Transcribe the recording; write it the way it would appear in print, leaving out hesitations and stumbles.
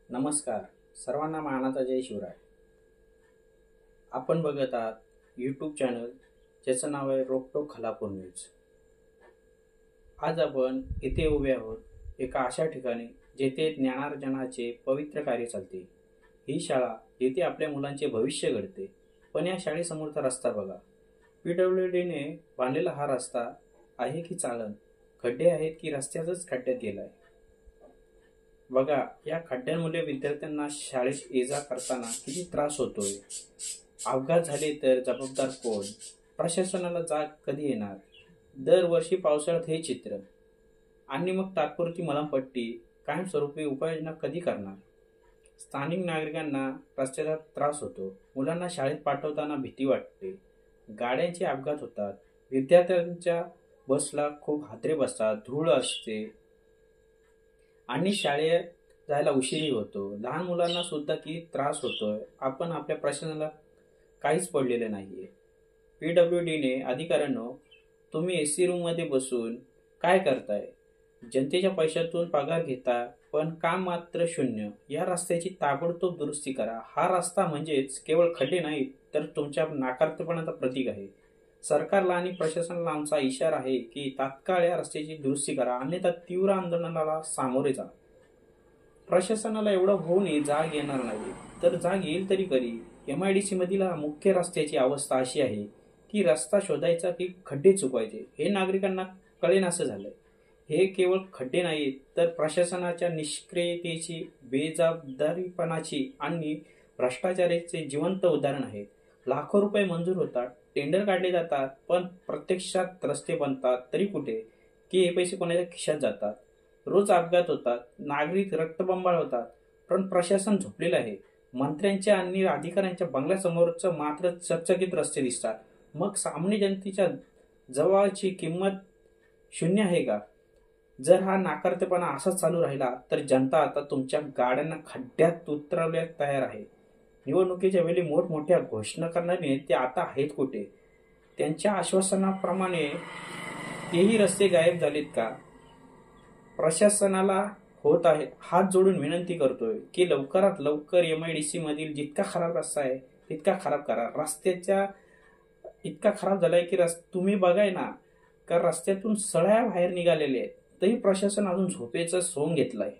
नमस्कार. सर्वांना मानाचा जय शिवराय. आपण बघत आहात यूट्यूब चॅनल ज्याचं नाव आहे रोकटोक खलापूर न्यूज. आज आपण इथे उभे आहोत एका अशा ठिकाणी जेथे ज्ञानार्जनाचे पवित्र कार्य चालते. ही शाळा जेथे आपल्या मुलांचे भविष्य घडते. पण या शाळेसमोरचा रस्ता बघा. PWDने बांधलेला हा रस्ता आहे की चालन, खड्डे आहेत की रस्त्यातच खड्ड्यात गेलाय. बघा, या खड्ड्यांमुळे विद्यार्थ्यांना शाळेत ये-जा करताना किती त्रास होतोय. अपघात झाले तर जबाबदार कोण? प्रशासनाला जाग कधी येणार? दरवर्षी पावसाळ्यात हे चित्र. आणि मग तात्पुरती मलमपट्टी, कायमस्वरूपी उपाययोजना कधी करणार? स्थानिक नागरिकांना रस्त्याचा त्रास होतो. मुलांना शाळेत पाठवताना भीती वाटते. गाड्यांचे अपघात होतात. विद्यार्थ्यांच्या बसला खूप हादरे बसतात. धूळ असते आणि शाळेत जायला उशीरही होतो. लहान मुलांना सुद्धा किती त्रास होतोय. आपण आपल्या प्रशासनाला काहीच पडलेलं नाहीये. PWDने अधिकाऱ्यांनो, तुम्ही AC रूममध्ये बसून काय करताय? जनतेच्या पैशातून पगार घेता, पण काम मात्र शून्य. या रस्त्याची ताबडतोब दुरुस्ती करा. हा रस्ता म्हणजेच केवळ खड्डे नाहीत, तर तुमच्या नाकारतेपणाचं प्रतीक आहे. सरकारला आणि प्रशासनाला आमचा इशारा आहे की तात्काळ या रस्त्याची दुरुस्ती करा, अन्यथा तीव्र आंदोलनाला सामोरे जा. प्रशासनाला एवढं होऊनही जाग येणार नाही, तर जाग येईल तरी कधी? MIDC मधील मुख्य रस्त्याची अवस्था अशी आहे की रस्ता शोधायचा की खड्डे चुकवायचे हे नागरिकांना कळेनासं झालंय. हे केवळ खड्डे नाहीत, तर प्रशासनाच्या निष्क्रियतेची, बेजबाबदारीपणाची आणि भ्रष्टाचाराचे जिवंत उदाहरण आहे. लाखो रुपये मंजूर होतात, टेंडर काढले जातात, पण प्रत्यक्षात रस्ते बनतात तरी कुठे? की हे पैसे कोणाच्या खिशात जातात? रोज अपघात होतात, नागरिक रक्तबंबाळ होतात, पण प्रशासन झोपलेलं आहे. मंत्र्यांच्या आणि अधिकाऱ्यांच्या बंगल्यासमोरचं मात्र चकचकीत रस्ते दिसतात. मग सामान्य जनतेच्या जवळची किंमत शून्य आहे का? जर हा नाकारतेपणा असाच चालू राहिला तर जनता आता तुमच्या गाड्यांना खड्ड्यात उतरवण्यास तयार आहे. निवडणुकीच्या वेळी मोठमोठ्या घोषणा करणारे नेते आता आहेत कुठे? त्यांच्या आश्वासनाप्रमाणे तेही रस्ते गायब झालेत का? प्रशासनाला होत आहे हात जोडून विनंती करतोय की लवकरात लवकर MIDC मधील जितका खराब रस्ता आहे तितका खराब करा. रस्त्याच्या इतका खराब झालाय की तुम्ही बघाय ना का रस्त्यातून सळ्या बाहेर निघालेले आहेत, तरी प्रशासन अजून झोपेचं सोंग घेतलंय.